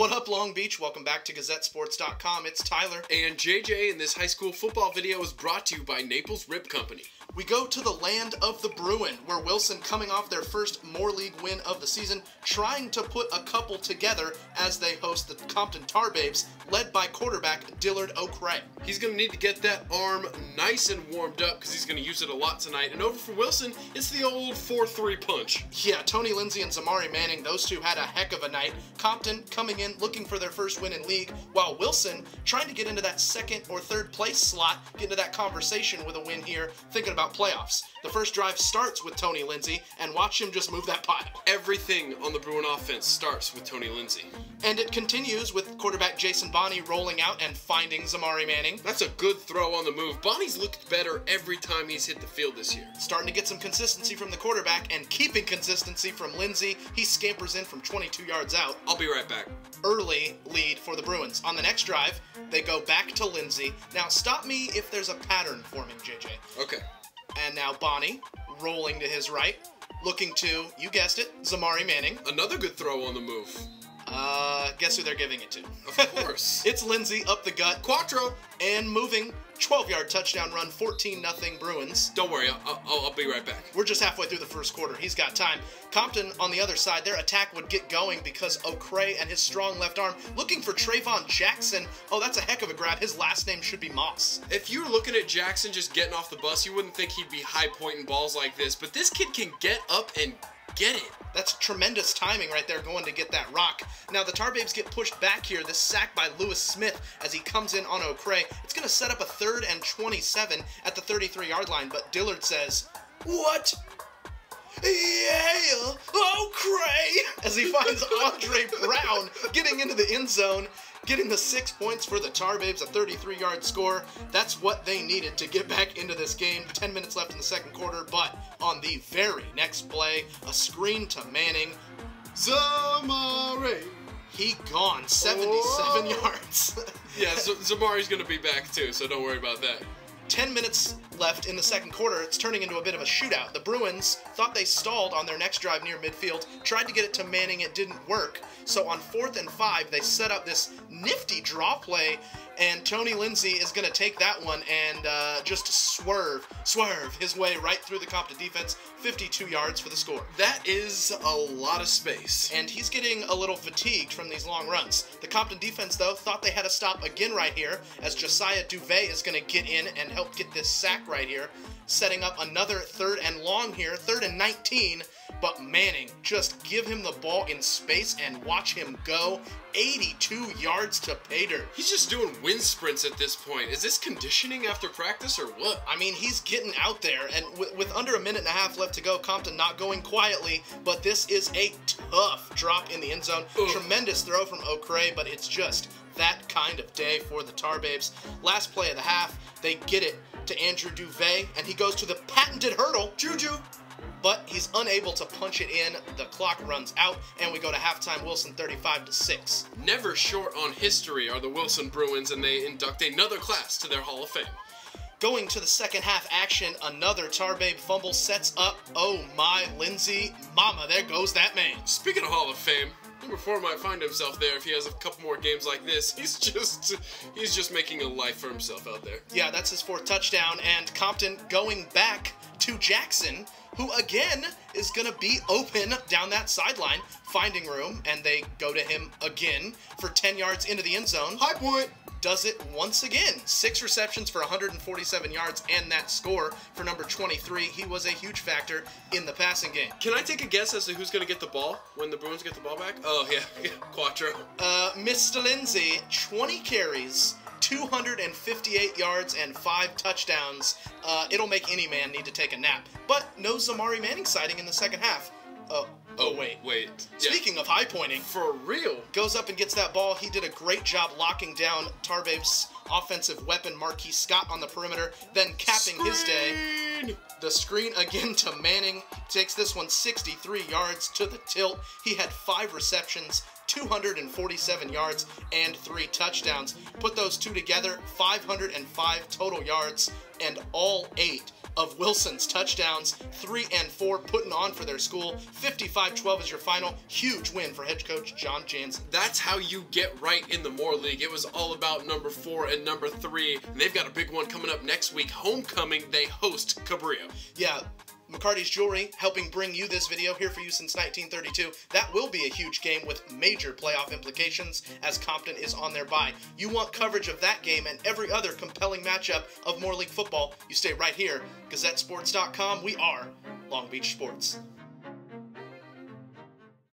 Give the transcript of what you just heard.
What up, Long Beach? Welcome back to GazetteSports.com. It's Tyler. And JJ, and this high school football video is brought to you by Naples Rib Company. We go to the land of the Bruin, where Wilson, coming off their first Moore League win of the season, trying to put a couple together as they host the Compton Tar Babes, led by quarterback Dillard O'Cray. He's going to need to get that arm nice and warmed up because he's going to use it a lot tonight. And over for Wilson, it's the old 4-3 punch. Yeah, Tony Lindsay and Zamari Manning, those two had a heck of a night. Compton coming in looking for their first win in league, while Wilson trying to get into that second or third place slot, get into that conversation with a win here, thinking about playoffs. The first drive starts with Tony Lindsay, and watch him just move that pile. Everything on the Bruin offense starts with Tony Lindsay. And it continues with quarterback Jason Bonney rolling out and finding Zamari Manning. That's a good throw on the move. Bonnie's looked better every time he's hit the field this year. Starting to get some consistency from the quarterback and keeping consistency from Lindsay. He scampers in from 22 yards out. I'll be right back. Early lead for the Bruins. On the next drive, they go back to Lindsay. Now, stop me if there's a pattern forming, JJ. Okay. And now Bonney, rolling to his right, looking to, you guessed it, Zamari Manning. Another good throw on the move. Guess who they're giving it to? Of course. It's Lindsay up the gut. Quattro. And moving. 12-yard touchdown run, 14-0 Bruins. Don't worry, I'll be right back. We're just halfway through the first quarter. He's got time. Compton, on the other side, their attack would get going because O'Cray and his strong left arm looking for Trayvon Jackson. Oh, that's a heck of a grab. His last name should be Moss. If you were looking at Jackson just getting off the bus, you wouldn't think he'd be high-pointing balls like this, but this kid can get up and get it. That's tremendous timing right there going to get that rock. Now the Tar Babes get pushed back here. This sack by Lewis Smith as he comes in on O'Cray. It's going to set up a 3rd and 27 at the 33-yard line, but Dillard says, "What? Yeah, O'Cray!" as he finds Andre Brown getting into the end zone, getting the 6 points for the Tar Babes, a 33-yard score. That's what they needed to get back into this game. 10 minutes left in the second quarter, but on the very next play, a screen to Manning. Zamari. He gone, 77 yards. Yeah, Zamari's going to be back too, so don't worry about that. 10 minutes left in the second quarter. It's turning into a bit of a shootout. The Bruins thought they stalled on their next drive near midfield, tried to get it to Manning, it didn't work. So on 4th and 5, they set up this nifty draw play, and Tony Lindsay is going to take that one and just swerve his way right through the Compton defense, 52 yards for the score. That is a lot of space. And he's getting a little fatigued from these long runs. The Compton defense, though, thought they had to stop again right here, as Josiah Duvet is going to get in and help get this sack right here, setting up another 3rd and long here, 3rd and 19, but Manning, just give him the ball in space and watch him go. 82 yards to pay dirt. He's just doing wind sprints at this point. Is this conditioning after practice or what? I mean, he's getting out there, and with under a minute and a half left to go, Compton not going quietly, but this is a tough drop in the end zone. Ugh. Tremendous throw from O'Cray, but it's just that kind of day for the Tar Babes. Last play of the half, they get it to Andrew Duvet, and he goes to the patented hurdle. Juju. But he's unable to punch it in. The clock runs out, and we go to halftime. Wilson 35-6. Never short on history are the Wilson Bruins, and they induct another class to their Hall of Fame. Going to the second half action, another Tar Babe fumble sets up. Oh my, Lindsay, mama, there goes that man. Speaking of Hall of Fame, number 4 might find himself there if he has a couple more games like this. He's just making a life for himself out there. Yeah, that's his 4th touchdown, and Compton going back to Jackson, who again is going to be open down that sideline, finding room, and they go to him again for 10 yards into the end zone. High point. Does it once again. 6 receptions for 147 yards and that score for number 23. He was a huge factor in the passing game. Can I take a guess as to who's going to get the ball when the Bruins get the ball back? Oh, yeah, Quattro. Mr. Lindsay, 20 carries, 258 yards, and 5 touchdowns. It'll make any man need to take a nap. But no Zamari Manning sighting in the second half. Oh, wait. Speaking of high pointing. For real. Goes up and gets that ball. He did a great job locking down Tar Babes' offensive weapon, Marquis Scott, on the perimeter, then capping his day. The screen again to Manning. Takes this one 63 yards to the tilt. He had 5 receptions, 247 yards, and 3 touchdowns. Put those two together, 505 total yards, and all 8 of Wilson's touchdowns, 3 and 4, putting on for their school. 55-12 is your final. Huge win for head coach John Jansen. That's how you get right in the Moore League. It was all about number 4 and number 3. And they've got a big one coming up next week. Homecoming, they host Cabrillo. Yeah. McCarty's Jewelry helping bring you this video, here for you since 1932. That will be a huge game with major playoff implications as Compton is on their bye. You want coverage of that game and every other compelling matchup of Moore League football, you stay right here. GazetteSports.com. We are Long Beach Sports.